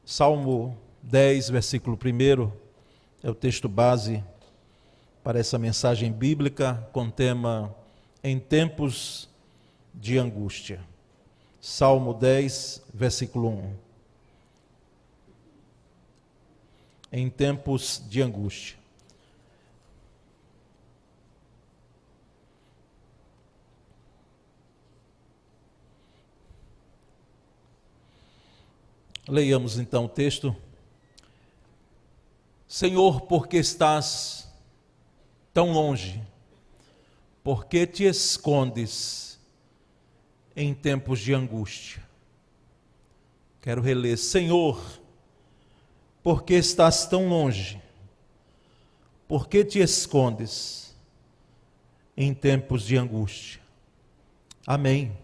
Salmo 10, versículo 1, é o texto base para essa mensagem bíblica com tema Em Tempos de Angústia. Salmo 10, versículo 1. Em tempos de angústia. Leiamos então o texto. Senhor, por que estás tão longe? Por que te escondes em tempos de angústia? Quero reler. Senhor, por que estás tão longe? Por que te escondes em tempos de angústia? Amém.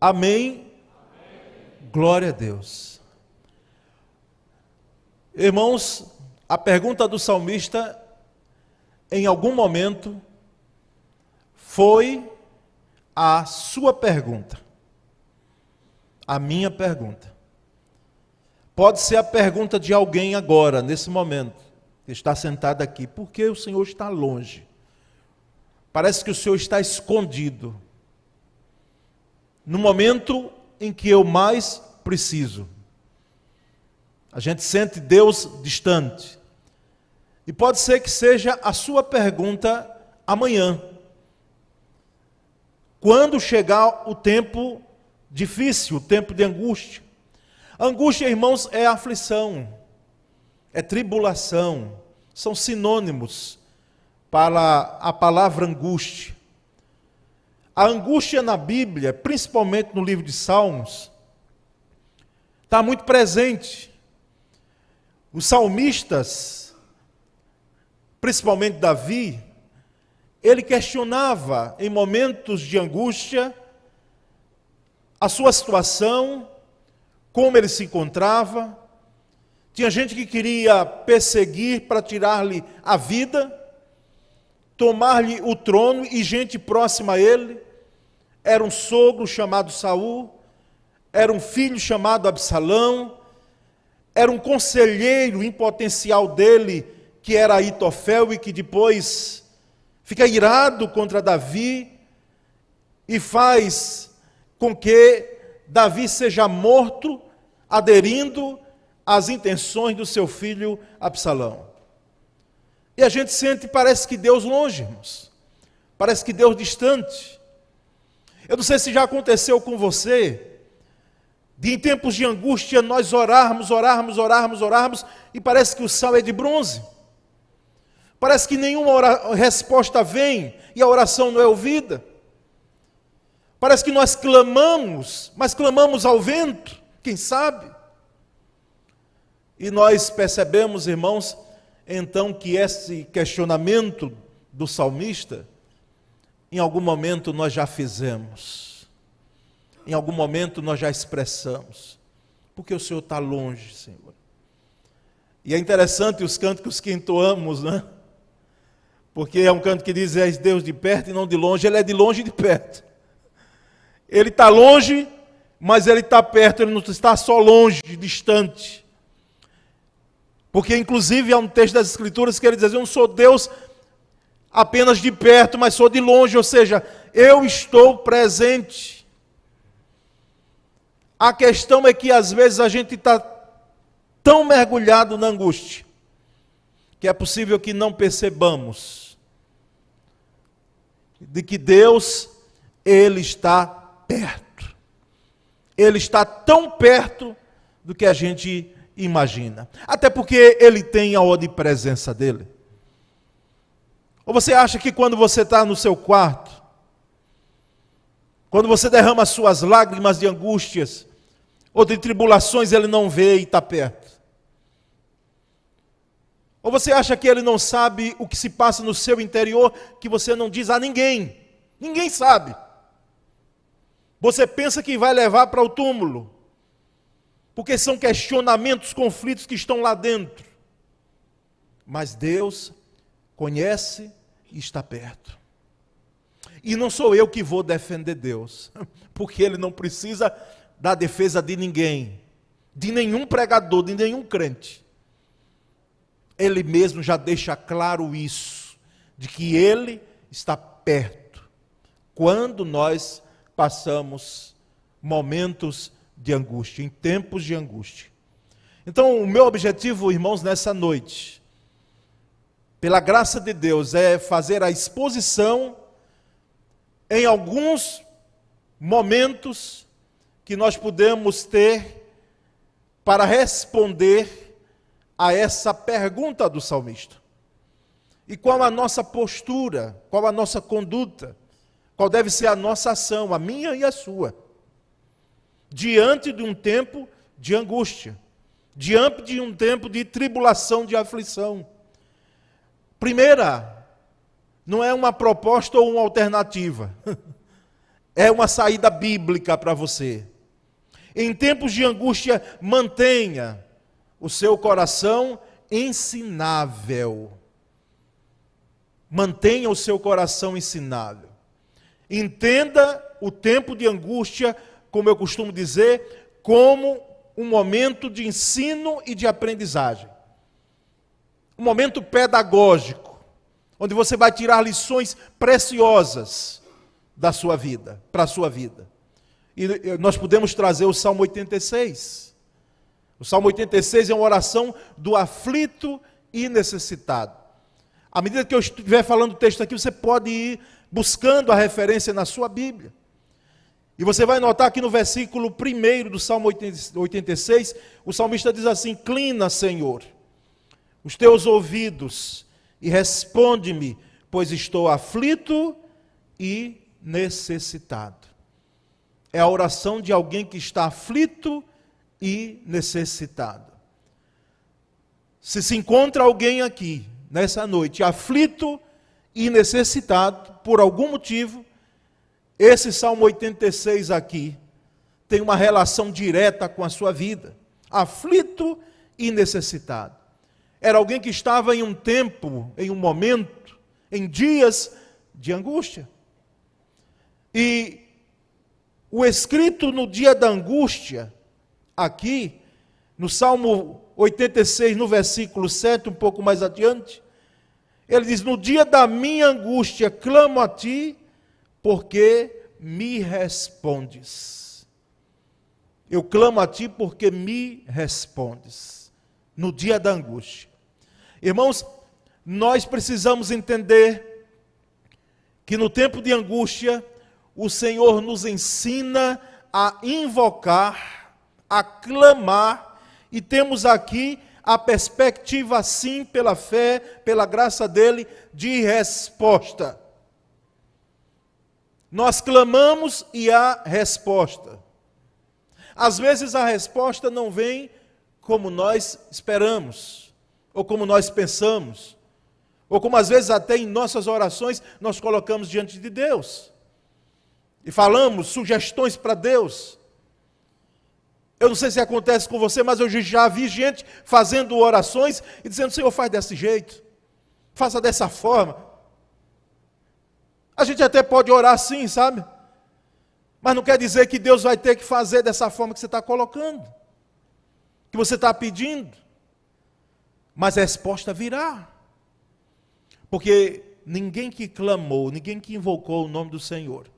Amém. Glória a Deus. Irmãos, a pergunta do salmista, em algum momento, foi a sua pergunta, a minha pergunta. Pode ser a pergunta de alguém agora, nesse momento, que está sentado aqui. Por que o Senhor está longe? Parece que o Senhor está escondido. No momento em que eu mais preciso. A gente sente Deus distante. E pode ser que seja a sua pergunta amanhã. Quando chegar o tempo difícil, o tempo de angústia. Angústia, irmãos, é aflição, é tribulação, são sinônimos para a palavra angústia. A angústia na Bíblia, principalmente no livro de Salmos, está muito presente. Os salmistas, principalmente Davi, ele questionava em momentos de angústia a sua situação, como ele se encontrava. Tinha gente que queria perseguir para tirar-lhe a vida, tomar-lhe o trono, e gente próxima a ele. Era um sogro chamado Saul, era um filho chamado Absalão, era um conselheiro em potencial dele, que era Aitofel, e que depois fica irado contra Davi e faz com que Davi seja morto, aderindo às intenções do seu filho Absalão. E a gente sente, parece que Deus longe, irmãos. Parece que Deus distante. Eu não sei se já aconteceu com você, de em tempos de angústia nós orarmos, e parece que o céu é de bronze. Parece que nenhuma resposta vem e a oração não é ouvida. Parece que nós clamamos, mas clamamos ao vento, quem sabe? E nós percebemos, irmãos, então que esse questionamento do salmista, em algum momento nós já fizemos, em algum momento nós já expressamos, porque o Senhor está longe, Senhor. E é interessante os cânticos que entoamos, né? Porque é um canto que diz, és Deus de perto e não de longe. Ele é de longe e de perto. Ele está longe, mas ele está perto, ele não está só longe, distante. Porque inclusive há um texto das Escrituras que ele diz, eu não sou Deus apenas de perto, mas sou de longe, ou seja, eu estou presente. A questão é que às vezes a gente está tão mergulhado na angústia, que é possível que não percebamos de que Deus, Ele está perto. Ele está tão perto do que a gente imagina. Até porque Ele tem a onipresença dEle. Ou você acha que quando você está no seu quarto, quando você derrama as suas lágrimas de angústias, ou de tribulações, Ele não vê e está perto? Ou você acha que Ele não sabe o que se passa no seu interior, que você não diz a ninguém? Ninguém sabe. Você pensa que vai levar para o túmulo, porque são questionamentos, conflitos que estão lá dentro. Mas Deus conhece e está perto. E não sou eu que vou defender Deus, porque Ele não precisa da defesa de ninguém. de nenhum pregador, de nenhum crente. Ele mesmo já deixa claro isso, de que ele está perto, quando nós passamos momentos de angústia, em tempos de angústia. Então, o meu objetivo, irmãos, nessa noite, pela graça de Deus, é fazer a exposição em alguns momentos que nós podemos ter para responder a essa pergunta do salmista. E qual a nossa postura, qual a nossa conduta, qual deve ser a nossa ação, a minha e a sua, diante de um tempo de angústia, diante de um tempo de tribulação, de aflição. Primeira, não é uma proposta ou uma alternativa, é uma saída bíblica para você. Em tempos de angústia, mantenha o seu coração ensinável. Mantenha o seu coração ensinável. Entenda o tempo de angústia, como eu costumo dizer, como um momento de ensino e de aprendizagem. Um momento pedagógico, onde você vai tirar lições preciosas da sua vida, para a sua vida. E nós podemos trazer o Salmo 86. O Salmo 86 é uma oração do aflito e necessitado. À medida que eu estiver falando o texto aqui, você pode ir buscando a referência na sua Bíblia. E você vai notar que no versículo 1 do Salmo 86, o salmista diz assim: inclina, Senhor, os teus ouvidos e responde-me, pois estou aflito e necessitado. É a oração de alguém que está aflito e necessitado. Se encontra alguém aqui, nessa noite, aflito e necessitado, por algum motivo, esse Salmo 86 aqui tem uma relação direta com a sua vida. Aflito e necessitado. Era alguém que estava em um tempo, em um momento, em dias de angústia. E o escrito no dia da angústia, aqui, no Salmo 86, no versículo 7, um pouco mais adiante, ele diz: no dia da minha angústia, clamo a ti, porque me respondes. Eu clamo a ti porque me respondes. No dia da angústia. Irmãos, nós precisamos entender que no tempo de angústia, o Senhor nos ensina a invocar, a clamar, e temos aqui a perspectiva, sim, pela fé, pela graça dele, de resposta. Nós clamamos e há resposta. Às vezes a resposta não vem como nós esperamos, ou como nós pensamos, ou como às vezes até em nossas orações nós colocamos diante de Deus. E falamos sugestões para Deus. Eu não sei se acontece com você, mas eu já vi gente fazendo orações e dizendo: Senhor, faz desse jeito, faça dessa forma. A gente até pode orar assim, sabe? Mas não quer dizer que Deus vai ter que fazer dessa forma que você está colocando, que você está pedindo. Mas a resposta virá. Porque ninguém que clamou, ninguém que invocou o nome do Senhor,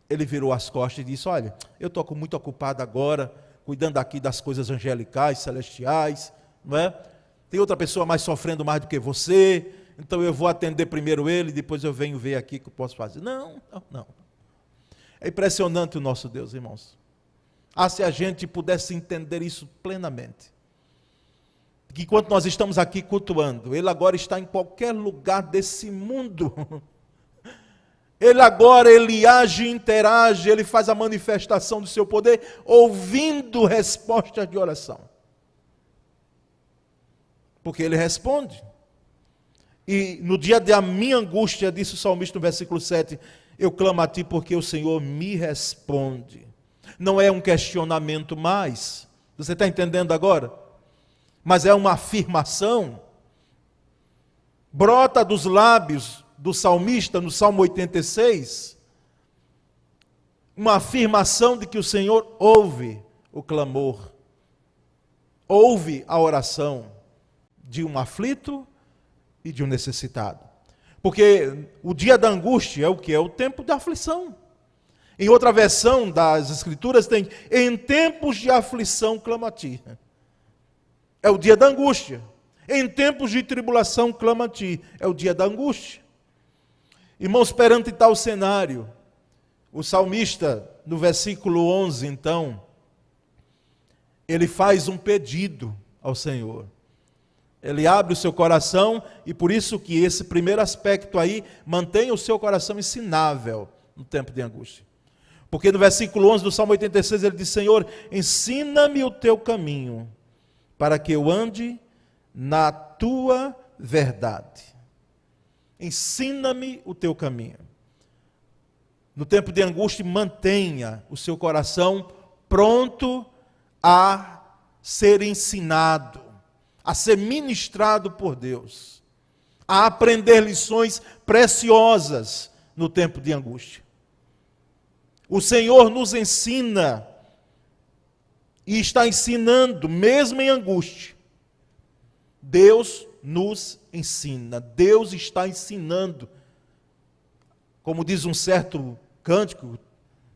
ele virou as costas e disse: olha, eu estou muito ocupado agora, cuidando aqui das coisas angelicais, celestiais, não é? Tem outra pessoa mais sofrendo mais do que você, então eu vou atender primeiro ele, depois eu venho ver aqui o que eu posso fazer. Não. É impressionante o nosso Deus, irmãos. Se a gente pudesse entender isso plenamente. Que enquanto nós estamos aqui cultuando, ele agora está em qualquer lugar desse mundo. Ele age, interage, ele faz a manifestação do seu poder, ouvindo respostas de oração. Porque ele responde. E no dia da minha angústia, disse o salmista no versículo 7, eu clamo a ti porque o Senhor me responde. Não é um questionamento mais. Você está entendendo agora? Mas é uma afirmação. Brota dos lábios do salmista, no Salmo 86, uma afirmação de que o Senhor ouve o clamor ouve a oração de um aflito e de um necessitado. Porque o dia da angústia é o que? É o tempo da aflição. Em outra versão das Escrituras tem: em tempos de aflição clama a ti. É o dia da angústia. Em tempos de tribulação clama a ti. É o dia da angústia. Irmãos, perante tal cenário, o salmista, no versículo 11, então, ele faz um pedido ao Senhor. Ele abre o seu coração, e por isso que esse primeiro aspecto aí mantém o seu coração ensinável no tempo de angústia. Porque no versículo 11 do Salmo 86 ele diz: Senhor, ensina-me o teu caminho, para que eu ande na tua verdade. Ensina-me o teu caminho. No tempo de angústia, mantenha o seu coração pronto a ser ensinado, a ser ministrado por Deus, a aprender lições preciosas no tempo de angústia. O Senhor nos ensina e está ensinando, mesmo em angústia. Deus nos ensina, Deus está ensinando. Como diz um certo cântico,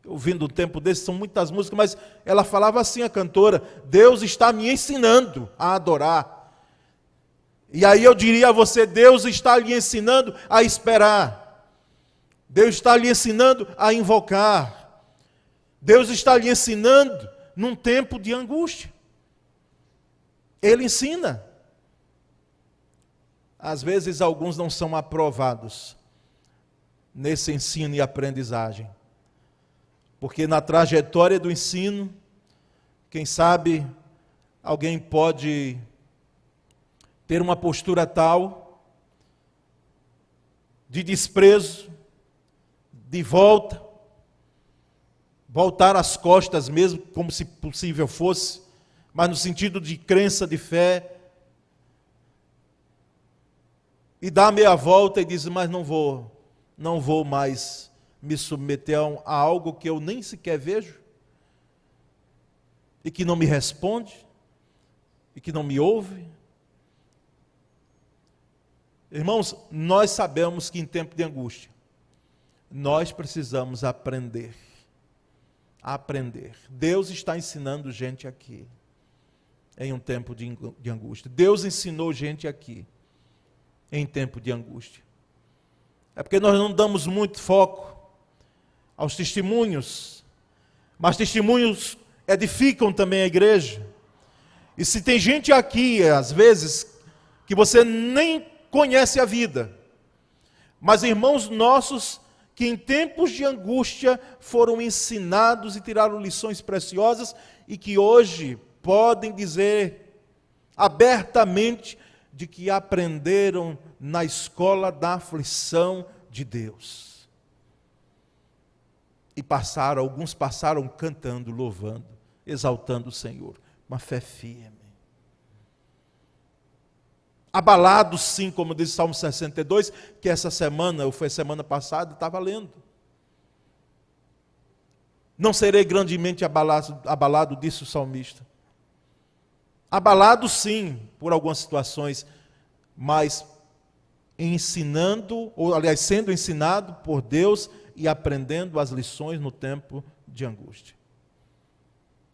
ouvindo um tempo desse, são muitas músicas, mas ela falava assim, a cantora: Deus está me ensinando a adorar. E aí eu diria a você: Deus está lhe ensinando a esperar. Deus está lhe ensinando a invocar. Deus está lhe ensinando num tempo de angústia. Ele ensina. Às vezes alguns não são aprovados nesse ensino e aprendizagem. Porque na trajetória do ensino, quem sabe, alguém pode ter uma postura tal de desprezo, de voltar as costas mesmo, como se possível fosse, mas no sentido de crença, de fé, e dá meia volta e diz: mas não vou mais me submeter a algo que eu nem sequer vejo, e que não me responde, e que não me ouve. Irmãos, nós sabemos que em tempo de angústia, nós precisamos aprender. Deus está ensinando gente aqui, em um tempo de angústia. Deus ensinou gente aqui, em tempo de angústia. É porque nós não damos muito foco aos testemunhos, mas testemunhos edificam também a igreja. E se tem gente aqui, às vezes, que você nem conhece a vida, mas irmãos nossos que em tempos de angústia foram ensinados e tiraram lições preciosas e que hoje podem dizer abertamente de que aprenderam na escola da aflição de Deus. E alguns passaram cantando, louvando, exaltando o Senhor, uma fé firme. Abalados sim, como diz o Salmo 62, que essa semana, ou foi semana passada, estava lendo. Não serei grandemente abalado, disse o salmista. Abalado sim, por algumas situações, mas ensinando, ou aliás, sendo ensinado por Deus e aprendendo as lições no tempo de angústia.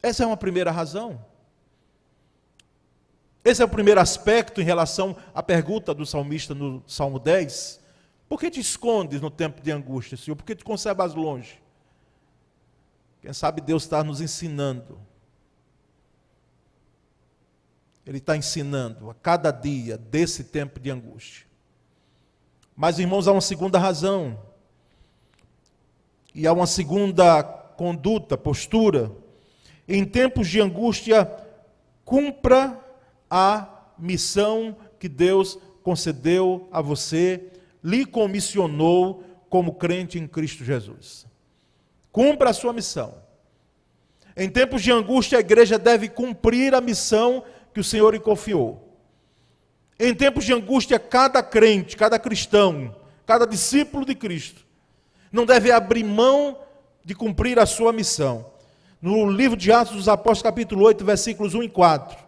Essa é uma primeira razão. Esse é o primeiro aspecto em relação à pergunta do salmista no Salmo 10. Por que te escondes no tempo de angústia, Senhor? Por que te conservas longe? Quem sabe Deus está nos ensinando. Ele está ensinando a cada dia desse tempo de angústia. Mas, irmãos, há uma segunda razão. E há uma segunda conduta, postura. Em tempos de angústia, cumpra a missão que Deus concedeu a você, lhe comissionou como crente em Cristo Jesus. Cumpra a sua missão. Em tempos de angústia, a igreja deve cumprir a missão que o Senhor lhe confiou. Em tempos de angústia, cada crente, cada cristão, cada discípulo de Cristo, não deve abrir mão de cumprir a sua missão. No livro de Atos dos Apóstolos, capítulo 8, versículos 1 e 4,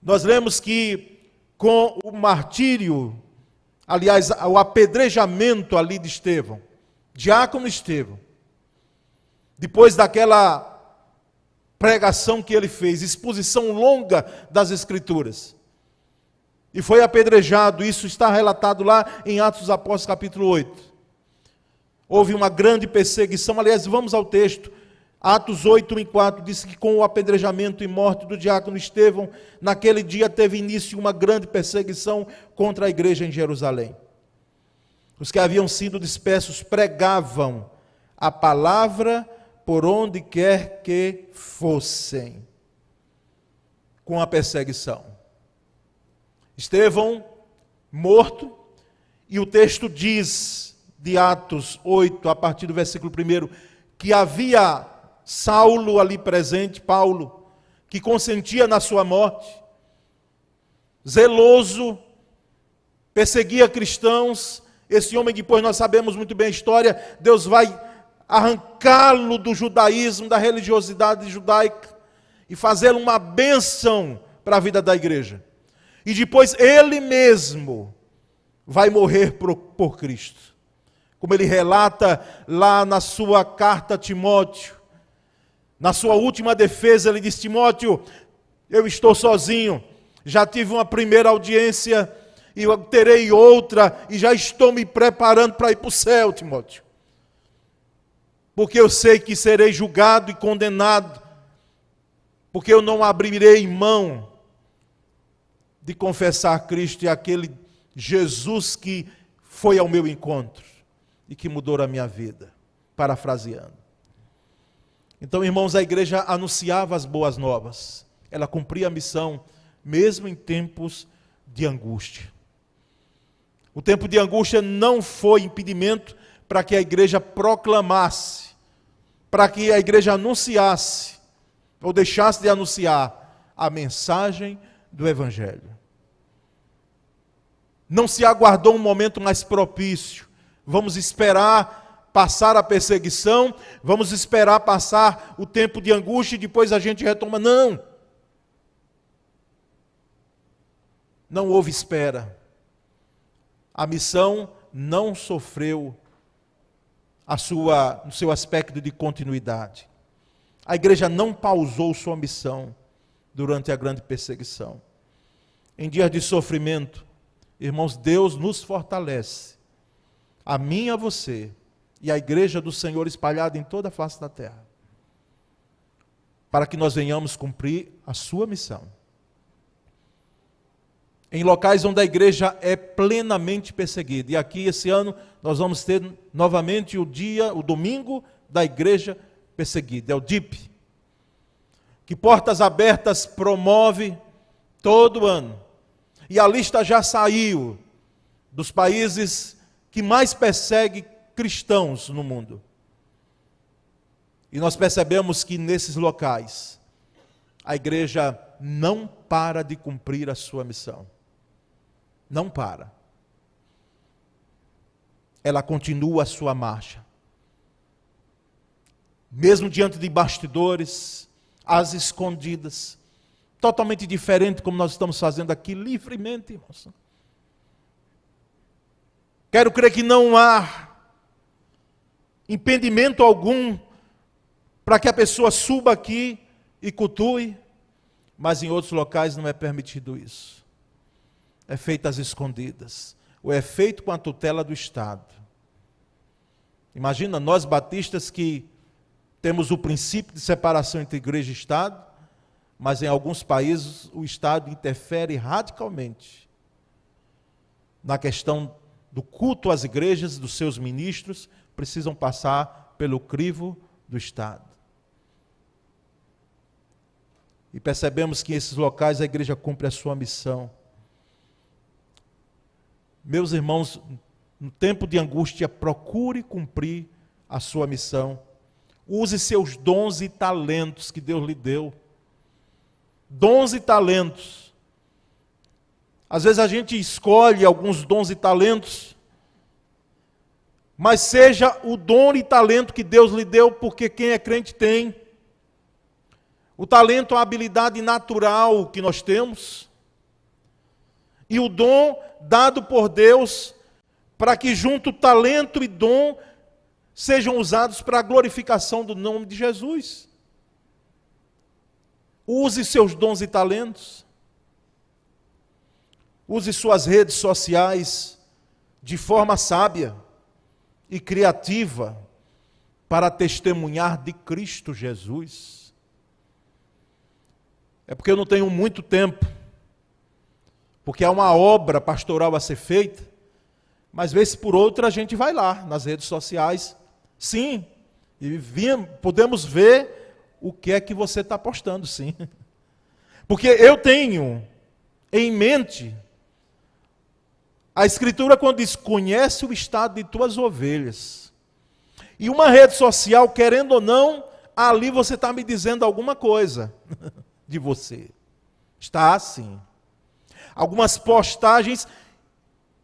Nós lemos que com o martírio, aliás, o apedrejamento ali de Estevão, diácono Estevão, depois daquela pregação que ele fez, exposição longa das Escrituras, e foi apedrejado, isso está relatado lá em Atos dos Apóstolos capítulo 8. Houve uma grande perseguição, aliás, vamos ao texto, Atos 8, 1 e 4, diz que com o apedrejamento e morte do diácono Estevão, naquele dia teve início uma grande perseguição contra a igreja em Jerusalém. Os que haviam sido dispersos pregavam a palavra por onde quer que fossem, com a perseguição. Estevão morto, e o texto diz, de Atos 8, a partir do versículo 1, que havia Saulo ali presente, Paulo, que consentia na sua morte, zeloso, perseguia cristãos. Esse homem, depois nós sabemos muito bem a história, Deus vai arrancá-lo do judaísmo, da religiosidade judaica, e fazê-lo uma bênção para a vida da igreja. E depois ele mesmo vai morrer por Cristo. Como ele relata lá na sua carta a Timóteo, na sua última defesa, ele diz: Timóteo, eu estou sozinho, já tive uma primeira audiência, e eu terei outra, e já estou me preparando para ir para o céu, Timóteo. Porque eu sei que serei julgado e condenado, porque eu não abrirei mão de confessar Cristo e aquele Jesus que foi ao meu encontro e que mudou a minha vida, parafraseando. Então, irmãos, a igreja anunciava as boas novas, ela cumpria a missão, mesmo em tempos de angústia. O tempo de angústia não foi impedimento para que a igreja proclamasse, para que a igreja anunciasse, ou deixasse de anunciar a mensagem do Evangelho. Não se aguardou um momento mais propício. Vamos esperar passar a perseguição, vamos esperar passar o tempo de angústia e depois a gente retoma. Não. Não houve espera. A missão não sofreu no seu aspecto de continuidade. A igreja não pausou sua missão durante a grande perseguição. Em dias de sofrimento, irmãos, Deus nos fortalece, a mim e a você, e a igreja do Senhor espalhada em toda a face da terra, para que nós venhamos cumprir a sua missão. Em locais onde a igreja é plenamente perseguida. E aqui esse ano nós vamos ter novamente o domingo da igreja perseguida, é o DIP, que Portas Abertas promove todo ano. E a lista já saiu dos países que mais perseguem cristãos no mundo. E nós percebemos que nesses locais a igreja não para de cumprir a sua missão. Não para. Ela continua a sua marcha. Mesmo diante de bastidores, às escondidas, totalmente diferente como nós estamos fazendo aqui, livremente, irmãos. Quero crer que não há impedimento algum para que a pessoa suba aqui e cultue, mas em outros locais não é permitido isso. É feito às escondidas, ou é feito com a tutela do Estado. Imagina nós batistas que temos o princípio de separação entre igreja e Estado, mas em alguns países o Estado interfere radicalmente na questão do culto às igrejas, dos seus ministros, precisam passar pelo crivo do Estado. E percebemos que em esses locais a igreja cumpre a sua missão. Meus irmãos, no tempo de angústia, procure cumprir a sua missão. Use seus dons e talentos que Deus lhe deu. Dons e talentos. Às vezes a gente escolhe alguns dons e talentos, mas seja o dom e talento que Deus lhe deu, porque quem é crente tem. O talento é uma habilidade natural que nós temos. e o dom dado por Deus para que junto talento e dom sejam usados para a glorificação do nome de Jesus. Use seus dons e talentos. Use suas redes sociais de forma sábia e criativa para testemunhar de Cristo Jesus. É porque eu não tenho muito tempo, porque há uma obra pastoral a ser feita, mas vez por outra a gente vai lá nas redes sociais, sim, e podemos ver o que é que você está postando, sim. Porque eu tenho em mente a Escritura quando diz, conhece o estado de tuas ovelhas. E uma rede social, querendo ou não, ali você está me dizendo alguma coisa de você. Está assim. Algumas postagens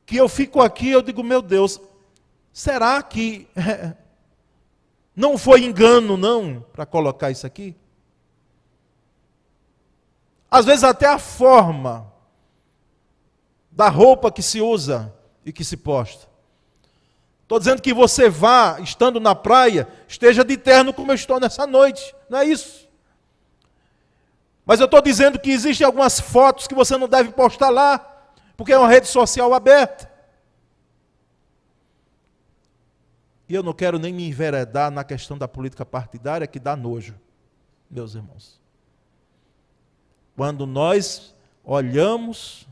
que eu fico aqui, eu digo, meu Deus, será que não foi engano, não, para colocar isso aqui? Às vezes até a forma da roupa que se usa e que se posta. Estou dizendo que você vá, estando na praia, esteja de terno como eu estou nessa noite. Não é isso. Mas eu estou dizendo que existem algumas fotos que você não deve postar lá, porque é uma rede social aberta. E eu não quero nem me enveredar na questão da política partidária, que dá nojo, meus irmãos. Quando nós olhamos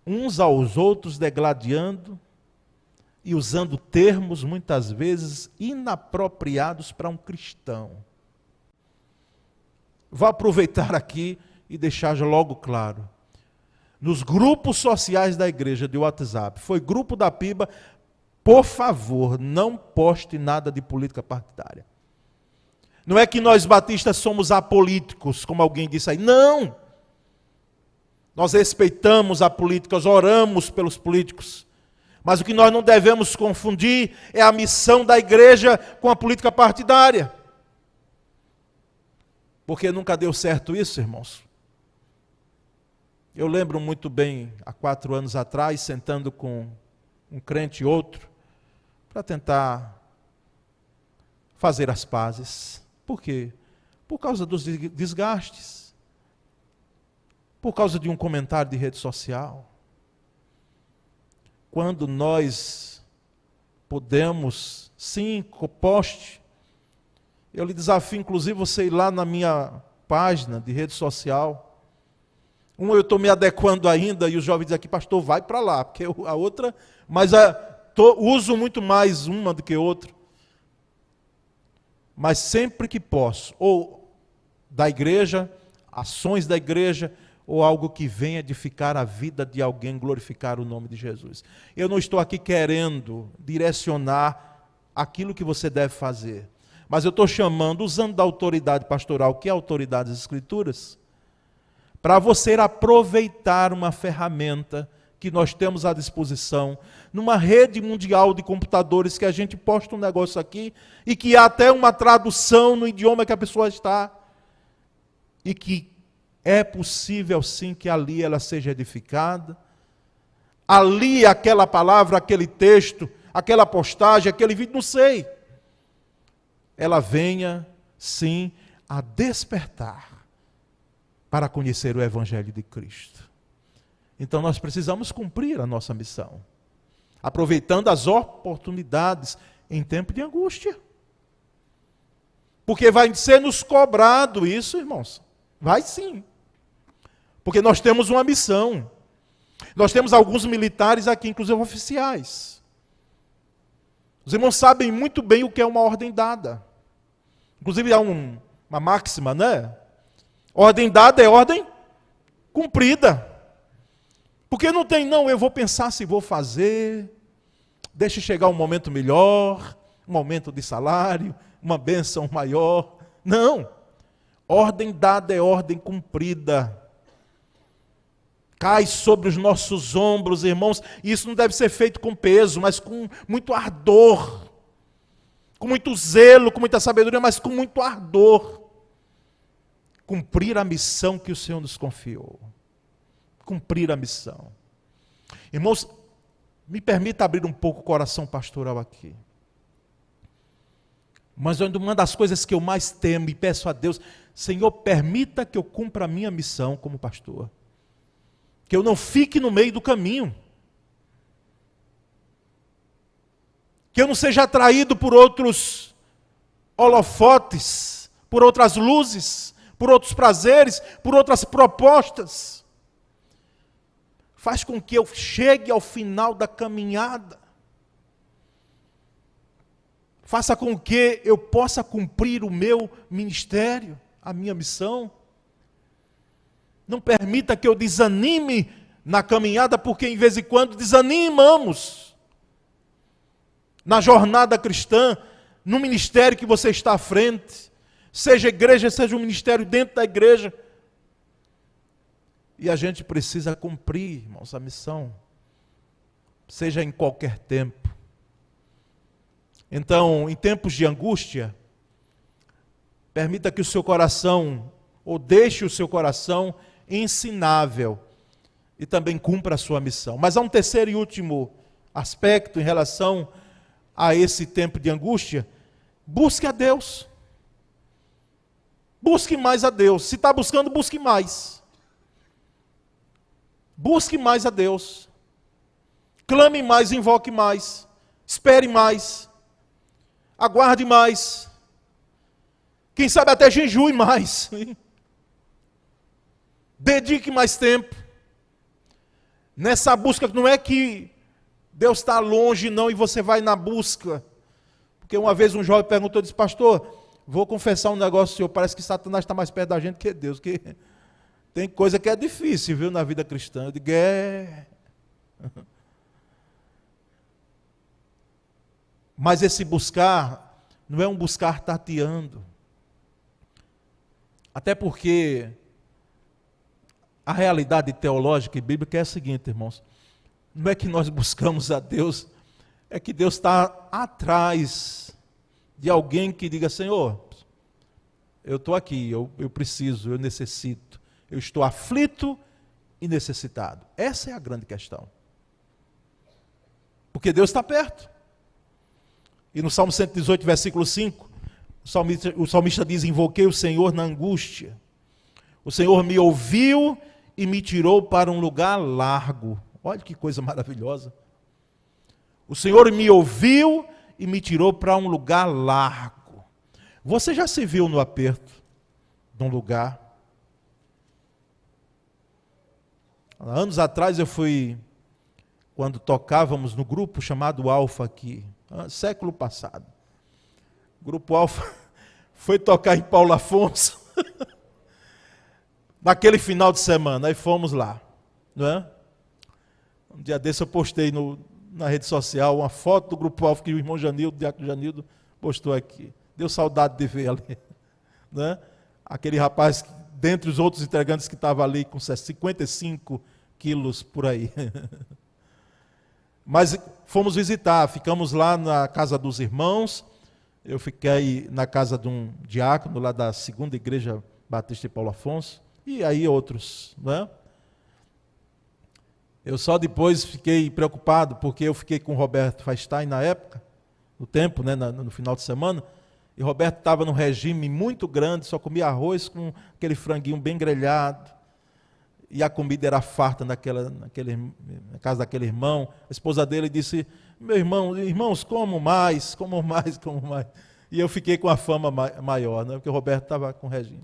uns aos outros degladiando e usando termos muitas vezes inapropriados para um cristão. Vou aproveitar aqui e deixar logo claro. Nos grupos sociais da igreja de WhatsApp, foi grupo da PIBA, por favor, não poste nada de política partidária. Não é que nós batistas somos apolíticos, como alguém disse aí. Não! Nós respeitamos a política, nós oramos pelos políticos. Mas o que nós não devemos confundir é a missão da igreja com a política partidária. Porque nunca deu certo isso, irmãos. Eu lembro muito bem, há 4 anos atrás, sentando com um crente e outro, para tentar fazer as pazes. Por quê? Por causa dos desgastes. Por causa de um comentário de rede social. Quando nós podemos, sim, poste. Eu lhe desafio, inclusive, você ir lá na minha página de rede social. Eu estou me adequando ainda, e os jovens dizem aqui, pastor, vai para lá, porque a outra, mas uso muito mais uma do que outra. Mas sempre que posso, ou da igreja, ações da igreja, ou algo que venha edificar a vida de alguém, glorificar o nome de Jesus. Eu não estou aqui querendo direcionar aquilo que você deve fazer, mas eu estou chamando, usando da autoridade pastoral, que é a autoridade das Escrituras, para você aproveitar uma ferramenta que nós temos à disposição, numa rede mundial de computadores que a gente posta um negócio aqui, e que há até uma tradução no idioma que a pessoa está, e que é possível sim que ali ela seja edificada, ali aquela palavra, aquele texto, aquela postagem, aquele vídeo, não sei, ela venha sim a despertar para conhecer o Evangelho de Cristo. Então nós precisamos cumprir a nossa missão, aproveitando as oportunidades em tempo de angústia. Porque vai ser nos cobrado isso, irmãos. Vai sim. Porque nós temos uma missão. Nós temos alguns militares aqui, inclusive oficiais. Os irmãos sabem muito bem o que é uma ordem dada. Inclusive há uma máxima, né? Ordem dada é ordem cumprida. Porque não tem, não, eu vou pensar se vou fazer, deixa chegar um momento melhor, um aumento de salário, uma bênção maior. Não. Ordem dada é ordem cumprida. Cai sobre os nossos ombros, irmãos, e isso não deve ser feito com peso, mas com muito ardor, com muito zelo, com muita sabedoria, mas com muito ardor. Cumprir a missão que o Senhor nos confiou. cumprir a missão. Irmãos, me permita abrir um pouco o coração pastoral aqui. Mas uma das coisas que eu mais temo e peço a Deus, Senhor, permita que eu cumpra a minha missão como pastor. Que eu não fique no meio do caminho. Que eu não seja atraído por outros holofotes, por outras luzes, por outros prazeres, por outras propostas. Faz com que eu chegue ao final da caminhada. Faça com que eu possa cumprir o meu ministério, a minha missão. Não permita que eu desanime na caminhada, porque em vez em quando desanimamos na jornada cristã, no ministério que você está à frente, seja igreja, seja um ministério dentro da igreja. E a gente precisa cumprir, irmãos, a missão, seja em qualquer tempo. Então, em tempos de angústia, permita que o seu coração, ou deixe o seu coração ensinável, e também cumpra a sua missão. Mas há um terceiro e último aspecto em relação a esse tempo de angústia. Busque a Deus. Busque mais a Deus. Se está buscando, busque mais. Busque mais a Deus. Clame mais, invoque mais. Espere mais. Aguarde mais. Quem sabe até jejue mais. Dedique mais tempo. Nessa busca, não é que Deus está longe não e você vai na busca. Porque uma vez um jovem perguntou, disse, pastor, vou confessar um negócio ao senhor, parece que Satanás está mais perto da gente que Deus, que tem coisa que é difícil, viu, na vida cristã. Eu digo, Mas esse buscar, não é um buscar tateando. Até porque a realidade teológica e bíblica é a seguinte, irmãos. Não é que nós buscamos a Deus, é que Deus está atrás de alguém que diga, Senhor, eu estou aqui, eu preciso, eu necessito, eu estou aflito e necessitado. Essa é a grande questão. Porque Deus está perto. E no Salmo 118, versículo 5, o salmista diz, invoquei o Senhor na angústia. O Senhor me ouviu e me tirou para um lugar largo. Olha que coisa maravilhosa. O Senhor me ouviu e me tirou para um lugar largo. Você já se viu no aperto de um lugar? Anos atrás eu fui, quando tocávamos no grupo chamado Alfa aqui, século passado. O grupo Alfa foi tocar em Paulo Afonso, naquele final de semana, aí fomos lá, não é? Um dia desse eu postei na rede social uma foto do grupo Alfa que o irmão Janildo, o diácono Janildo, postou aqui. Deu saudade de ver ali, né? Aquele rapaz, dentre os outros integrantes que estava ali com 55 quilos por aí. Mas fomos visitar, ficamos lá na casa dos irmãos, eu fiquei na casa de um diácono lá da segunda igreja Batista de Paulo Afonso, e aí outros, né? Eu só depois fiquei preocupado, porque eu fiquei com o Roberto Feinstein na época, no tempo, né, no final de semana, e o Roberto estava num regime muito grande, só comia arroz com aquele franguinho bem grelhado, e a comida era farta na casa daquele irmão. A esposa dele disse, meu irmão, irmãos, como mais. E eu fiquei com a fama maior, né, porque o Roberto estava com regime.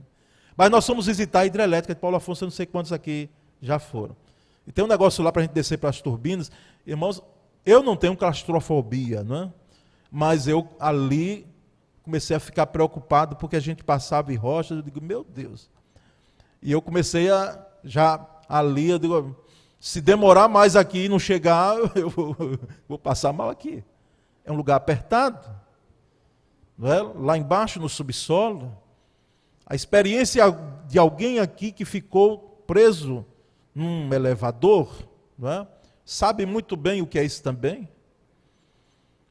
Mas nós fomos visitar a hidrelétrica de Paulo Afonso, eu não sei quantos aqui já foram. E tem um negócio lá para a gente descer para as turbinas. Irmãos, eu não tenho claustrofobia, não é? Mas eu ali comecei a ficar preocupado porque a gente passava em rochas, eu digo, meu Deus. E eu comecei eu digo, se demorar mais aqui e não chegar, eu vou passar mal aqui. É um lugar apertado, não é? Lá embaixo no subsolo. A experiência de alguém aqui que ficou preso num elevador, não é? Sabe muito bem o que é isso também.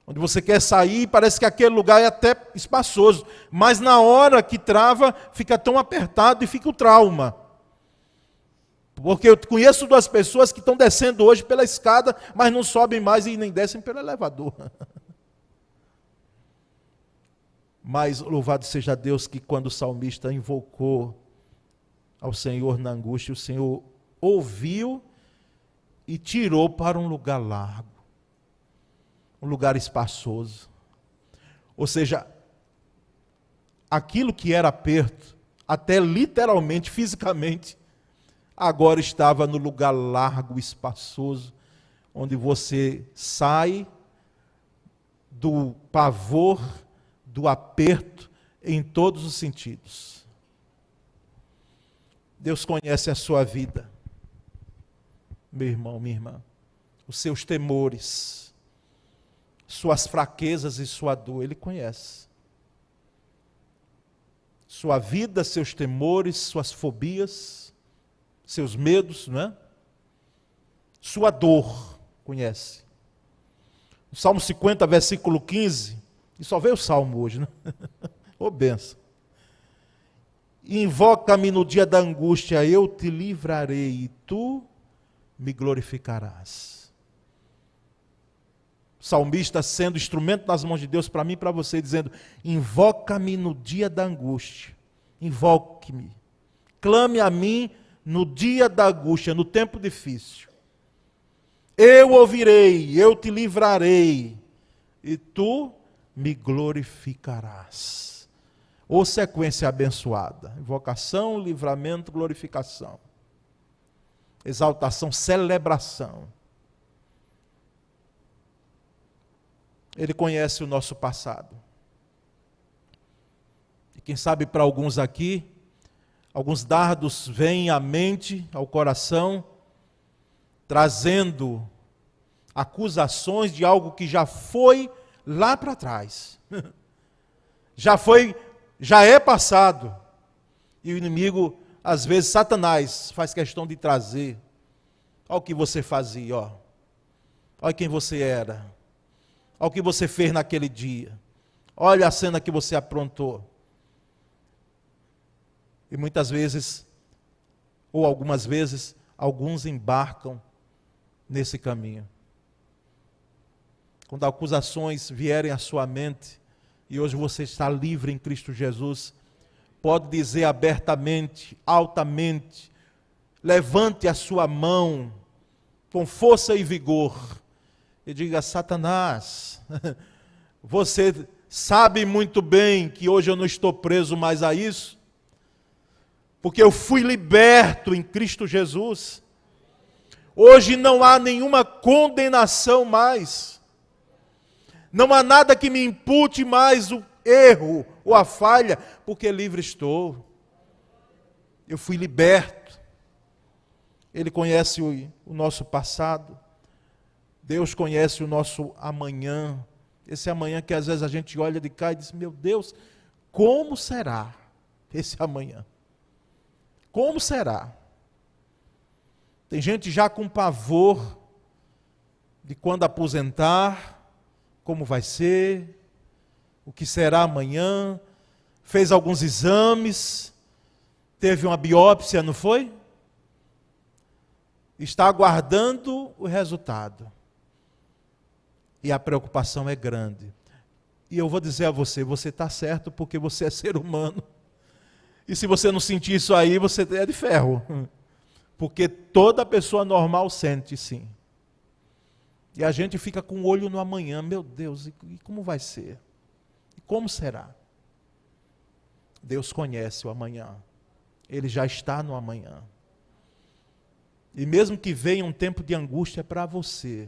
Onde você quer sair, parece que aquele lugar é até espaçoso, mas na hora que trava, fica tão apertado e fica o trauma. Porque eu conheço duas pessoas que estão descendo hoje pela escada, mas não sobem mais e nem descem pelo elevador. Mas louvado seja Deus que quando o salmista invocou ao Senhor na angústia, o Senhor ouviu e tirou para um lugar largo, um lugar espaçoso. Ou seja, aquilo que era aperto, até literalmente, fisicamente, agora estava no lugar largo, espaçoso, onde você sai do pavor, do aperto, em todos os sentidos. Deus conhece a sua vida, meu irmão, minha irmã, os seus temores, suas fraquezas e sua dor, Ele conhece. Sua vida, seus temores, suas fobias, seus medos, não é? Sua dor, conhece. O Salmo 50, versículo 15, e só veio o Salmo hoje, né? Ô benção. Invoca-me no dia da angústia, eu te livrarei e tu me glorificarás. O salmista sendo instrumento nas mãos de Deus para mim e para você, dizendo, invoca-me no dia da angústia, invoque-me, clame a mim no dia da angústia, no tempo difícil. Eu ouvirei, eu te livrarei, e tu me glorificarás. Ou sequência abençoada, invocação, livramento, glorificação, exaltação, celebração. Ele conhece o nosso passado. E quem sabe para alguns aqui, alguns dardos vêm à mente, ao coração, trazendo acusações de algo que já foi lá para trás. Já é passado. E o inimigo, às vezes, Satanás, faz questão de trazer. Olha o que você fazia, ó. Olha quem você era. Olha o que você fez naquele dia. Olha a cena que você aprontou. E muitas vezes, ou algumas vezes, alguns embarcam nesse caminho. Quando acusações vierem à sua mente, e hoje você está livre em Cristo Jesus, pode dizer abertamente, altamente, levante a sua mão com força e vigor e diga, Satanás, você sabe muito bem que hoje eu não estou preso mais a isso, porque eu fui liberto em Cristo Jesus. Hoje não há nenhuma condenação mais. Não há nada que me impute mais o erro ou a falha, porque livre estou. Eu fui liberto. Ele conhece o nosso passado. Deus conhece o nosso amanhã. Esse amanhã que às vezes a gente olha de cá e diz, meu Deus, como será esse amanhã? Como será? Tem gente já com pavor de quando aposentar, como vai ser, o que será amanhã, fez alguns exames, teve uma biópsia, não foi? Está aguardando o resultado. E a preocupação é grande. E eu vou dizer a você, você está certo porque você é ser humano. E se você não sentir isso aí, você é de ferro. Porque toda pessoa normal sente, sim. E a gente fica com o olho no amanhã. Meu Deus, e como vai ser? E como será? Deus conhece o amanhã. Ele já está no amanhã. E mesmo que venha um tempo de angústia para você,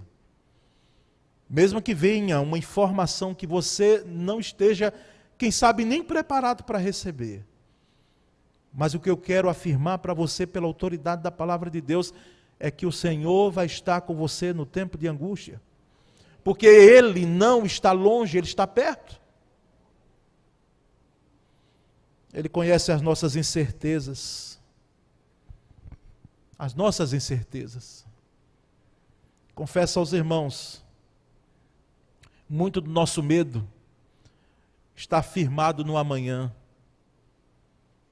mesmo que venha uma informação que você não esteja, quem sabe, nem preparado para receber, mas o que eu quero afirmar para você pela autoridade da palavra de Deus é que o Senhor vai estar com você no tempo de angústia. Porque Ele não está longe, Ele está perto. Ele conhece as nossas incertezas. As nossas incertezas. Confesso aos irmãos, muito do nosso medo está firmado no amanhã.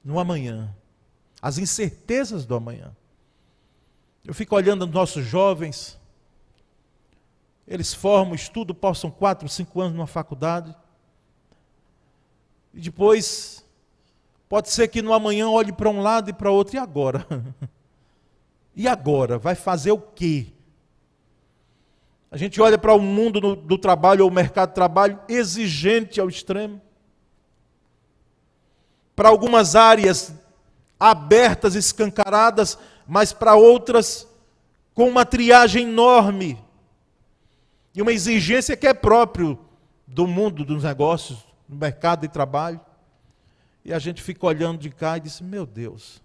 No amanhã. As incertezas do amanhã. Eu fico olhando os nossos jovens, eles formam, estudam, passam 4, 5 anos numa faculdade, e depois, pode ser que no amanhã olhe para um lado e para outro, e agora? E agora? Vai fazer o quê? A gente olha para o mundo do trabalho, ou o mercado de trabalho, exigente ao extremo. Para algumas áreas abertas, escancaradas, mas para outras com uma triagem enorme. E uma exigência que é próprio do mundo dos negócios, do mercado de trabalho. E a gente fica olhando de cá e diz, meu Deus,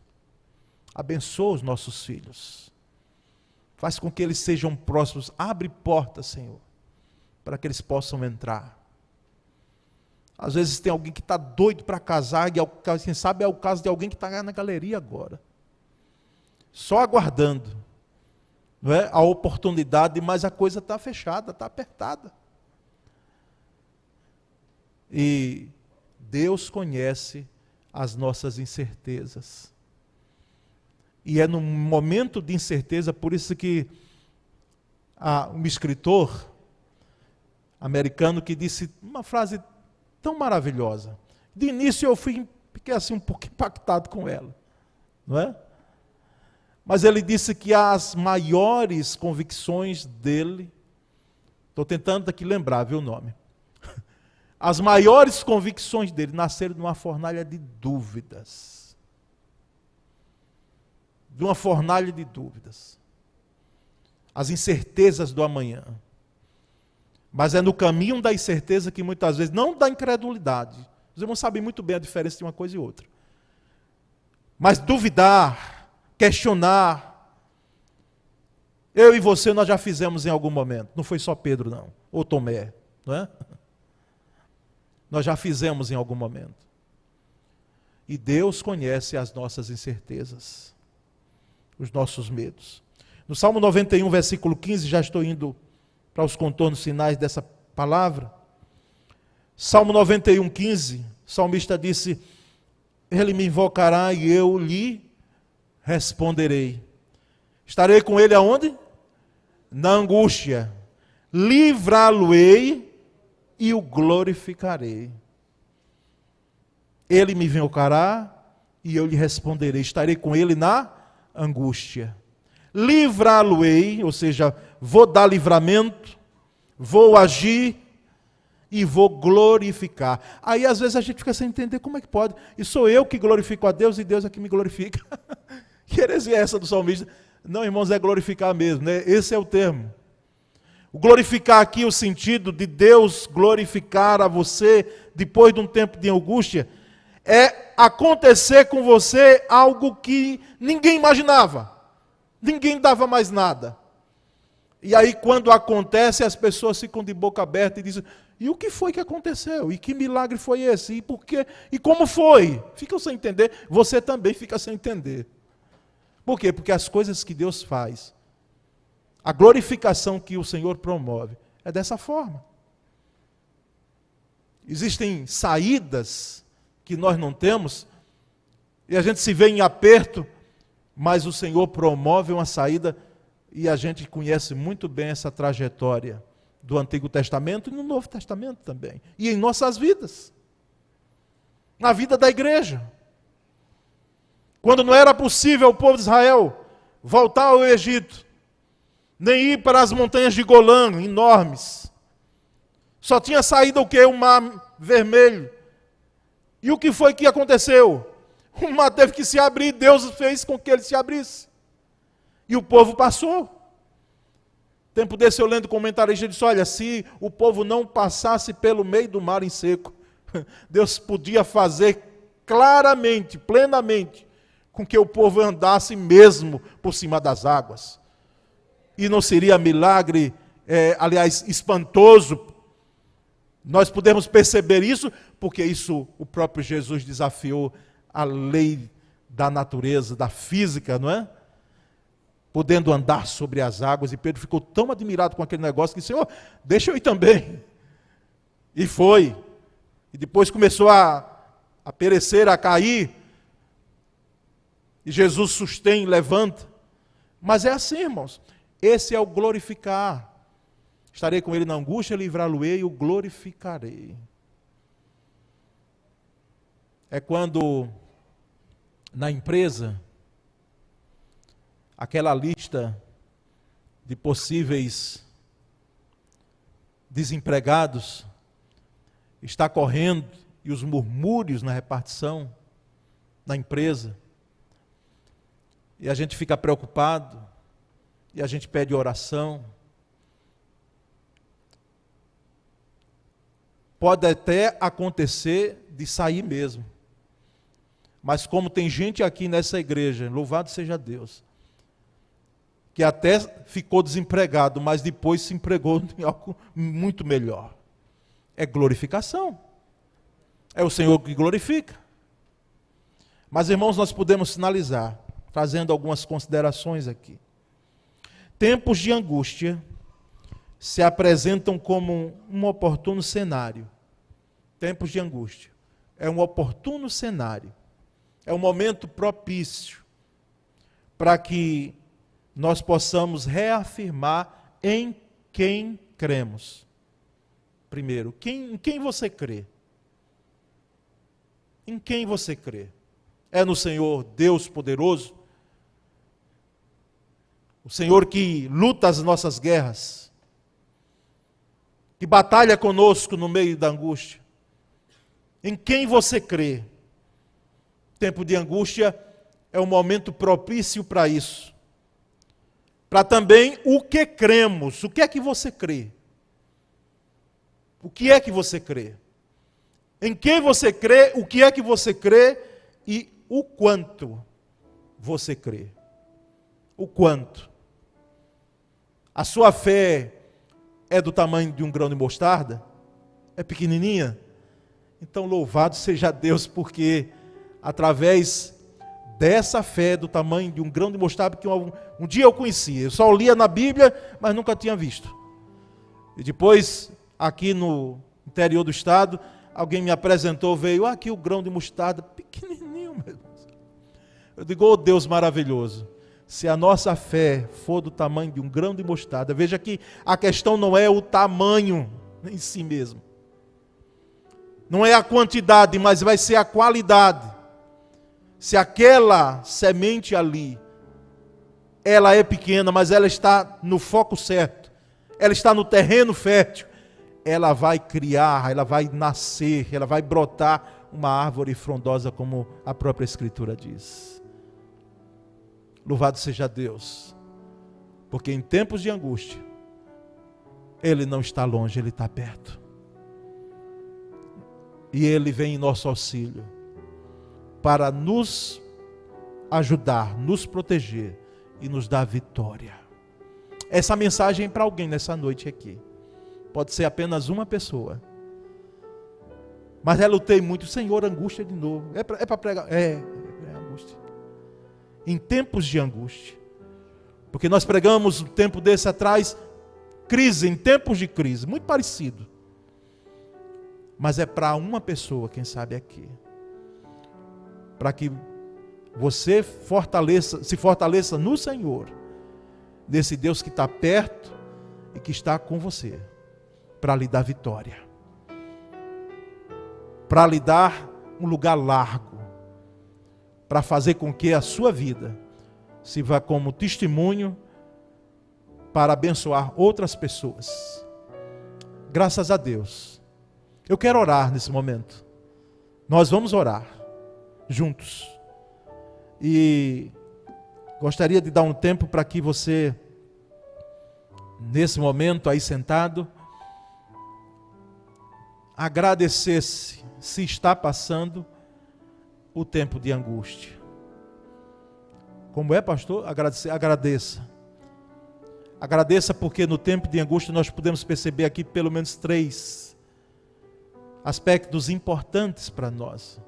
abençoa os nossos filhos. Faz com que eles sejam próximos. Abre portas, Senhor, para que eles possam entrar. Às vezes tem alguém que está doido para casar, e quem sabe é o caso de alguém que está na galeria agora. Só aguardando, não é? A oportunidade, mas a coisa está fechada, está apertada. E Deus conhece as nossas incertezas. E é no momento de incerteza, por isso que um escritor americano que disse uma frase tão maravilhosa. De início eu fiquei assim um pouco impactado com ela, não é? Mas ele disse que as maiores convicções dele, estou tentando aqui lembrar, viu o nome? As maiores convicções dele nasceram de uma fornalha de dúvidas. De uma fornalha de dúvidas. As incertezas do amanhã. Mas é no caminho da incerteza que muitas vezes, não da incredulidade. Os irmãos sabem muito bem a diferença de uma coisa e outra. Mas duvidar, questionar. Eu e você nós já fizemos em algum momento. Não foi só Pedro não, ou Tomé, não é? Nós já fizemos em algum momento. E Deus conhece as nossas incertezas, os nossos medos. No Salmo 91, versículo 15, já estou indo para os contornos finais dessa palavra. Salmo 91, 15, o salmista disse, ele me invocará e eu lhe responderei. Estarei com ele aonde? Na angústia. Livrá-lo-ei e o glorificarei. Ele me invocará e eu lhe responderei. Estarei com ele na angústia. Livrá-lo-ei, ou seja, vou dar livramento, vou agir e vou glorificar. Aí às vezes a gente fica sem entender como é que pode. E sou eu que glorifico a Deus e Deus é que me glorifica. Que heresia é essa do salmista? Não, irmãos, é glorificar mesmo, né? Esse é o termo. O glorificar aqui, o sentido de Deus glorificar a você depois de um tempo de angústia, é acontecer com você algo que ninguém imaginava. Ninguém dava mais nada. E aí quando acontece, as pessoas ficam de boca aberta e dizem, e o que foi que aconteceu? E que milagre foi esse? E por quê? E como foi? Ficam sem entender, você também fica sem entender. Por quê? Porque as coisas que Deus faz, a glorificação que o Senhor promove, é dessa forma. Existem saídas que nós não temos, e a gente se vê em aperto, mas o Senhor promove uma saída, e a gente conhece muito bem essa trajetória do Antigo Testamento e no Novo Testamento também, e em nossas vidas, na vida da igreja. Quando não era possível o povo de Israel voltar ao Egito, nem ir para as montanhas de Golã, enormes. Só tinha saído o quê? O mar vermelho. E o que foi que aconteceu? O mar teve que se abrir, Deus fez com que ele se abrisse. E o povo passou. Tempo desse eu lendo o comentarista disse, olha, se o povo não passasse pelo meio do mar em seco, Deus podia fazer claramente, plenamente, com que o povo andasse mesmo por cima das águas. E não seria milagre, aliás, espantoso. Nós podemos perceber isso, porque isso o próprio Jesus desafiou a lei da natureza, da física, não é? Podendo andar sobre as águas, e Pedro ficou tão admirado com aquele negócio, que disse, Senhor, deixa eu ir também. E foi. E depois começou a perecer, a cair. E Jesus sustém, levanta. Mas é assim, irmãos. Esse é o glorificar. Estarei com ele na angústia, livrá-lo-ei e o glorificarei. É quando na empresa, aquela lista de possíveis desempregados está correndo e os murmúrios na repartição na empresa, e a gente fica preocupado, e a gente pede oração. Pode até acontecer de sair mesmo. Mas como tem gente aqui nessa igreja, louvado seja Deus, que até ficou desempregado, mas depois se empregou em algo muito melhor. É glorificação. É o Senhor que glorifica. Mas, irmãos, nós podemos finalizar trazendo algumas considerações aqui. Tempos de angústia se apresentam como um oportuno cenário. Tempos de angústia. É um oportuno cenário. É um momento propício para que nós possamos reafirmar em quem cremos. Primeiro, em quem você crê? Em quem você crê? É no Senhor Deus poderoso? O Senhor que luta as nossas guerras? Que batalha conosco no meio da angústia? Em quem você crê? Tempo de angústia é um momento propício para isso. Para também o que cremos. O que é que você crê? O que é que você crê? Em quem você crê? O que é que você crê? E o quanto você crê? O quanto? A sua fé é do tamanho de um grão de mostarda? É pequenininha? Então louvado seja Deus, porque através dessa fé do tamanho de um grão de mostarda, que um dia eu conhecia, eu só lia na Bíblia, mas nunca tinha visto. E depois, aqui no interior do estado, alguém me apresentou, veio, aqui o grão de mostarda, pequenininho mesmo. Eu digo, oh Deus maravilhoso, se a nossa fé for do tamanho de um grão de mostarda, veja que a questão não é o tamanho em si mesmo. Não é a quantidade, mas vai ser a qualidade. Se aquela semente ali, ela é pequena, mas ela está no foco certo, ela está no terreno fértil, ela vai criar, ela vai nascer, ela vai brotar uma árvore frondosa, como a própria Escritura diz. Louvado seja Deus, porque em tempos de angústia, Ele não está longe, Ele está perto. E Ele vem em nosso auxílio, para nos ajudar, nos proteger e nos dar vitória. Essa mensagem é para alguém nessa noite aqui. Pode ser apenas uma pessoa. Mas eu lutei muito, Senhor, angústia de novo. É para pregar? É angústia. Em tempos de angústia. Porque nós pregamos um tempo desse atrás, crise, em tempos de crise, muito parecido. Mas é para uma pessoa, quem sabe aqui. Para que você se fortaleça no Senhor, desse Deus que está perto e que está com você, para lhe dar vitória, para lhe dar um lugar largo, para fazer com que a sua vida sirva como testemunho para abençoar outras pessoas. Graças a Deus. Eu quero orar nesse momento. Nós vamos orar juntos. E gostaria de dar um tempo para que você, nesse momento aí sentado, agradecesse, se está passando o tempo de angústia. Como é, pastor? Agradeça. Agradeça, porque no tempo de angústia nós podemos perceber aqui pelo menos 3 aspectos importantes para nós.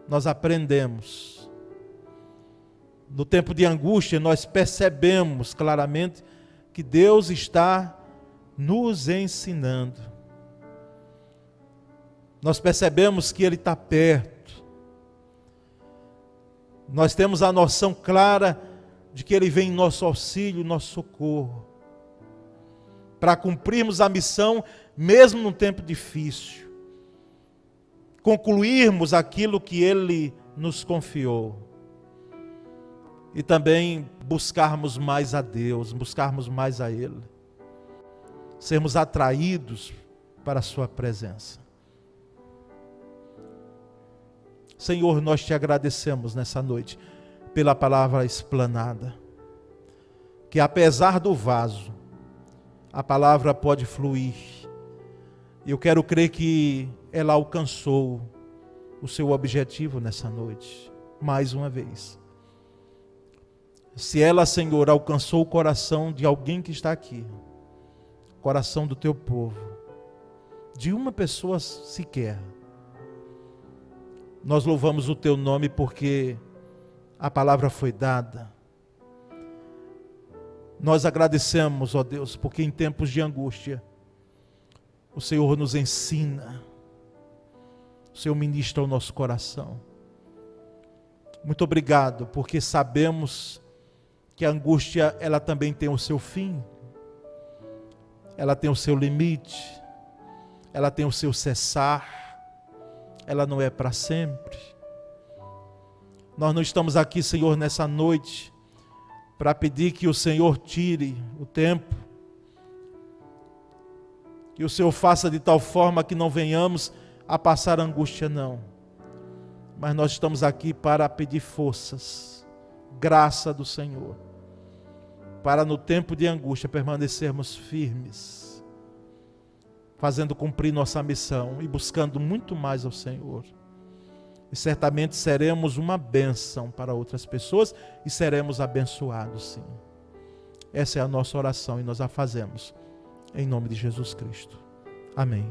Nós aprendemos. No tempo de angústia nós percebemos claramente que Deus está nos ensinando. Nós percebemos que Ele está perto. Nós temos a noção clara de que Ele vem em nosso auxílio, nosso socorro, para cumprirmos a missão, mesmo num tempo difícil, concluirmos aquilo que Ele nos confiou, e também buscarmos mais a Deus, buscarmos mais a Ele, sermos atraídos para a sua presença. Senhor, nós te agradecemos nessa noite pela palavra explanada, que apesar do vaso, a palavra pode fluir. E eu quero crer que ela alcançou o seu objetivo nessa noite, mais uma vez. Se ela, Senhor, alcançou o coração de alguém que está aqui, coração do teu povo, de uma pessoa sequer, nós louvamos o teu nome porque a palavra foi dada. Nós agradecemos, ó Deus, porque em tempos de angústia, o Senhor nos ensina, o Senhor ministra o nosso coração. Muito obrigado, porque sabemos que a angústia, ela também tem o seu fim, ela tem o seu limite, ela tem o seu cessar, ela não é para sempre. Nós não estamos aqui, Senhor, nessa noite, para pedir que o Senhor tire o tempo, que o Senhor faça de tal forma que não venhamos a passar angústia, não. Mas nós estamos aqui para pedir forças, graça do Senhor, para no tempo de angústia permanecermos firmes, fazendo cumprir nossa missão e buscando muito mais ao Senhor. E certamente seremos uma bênção para outras pessoas e seremos abençoados, sim. Essa é a nossa oração e nós a fazemos em nome de Jesus Cristo. Amém.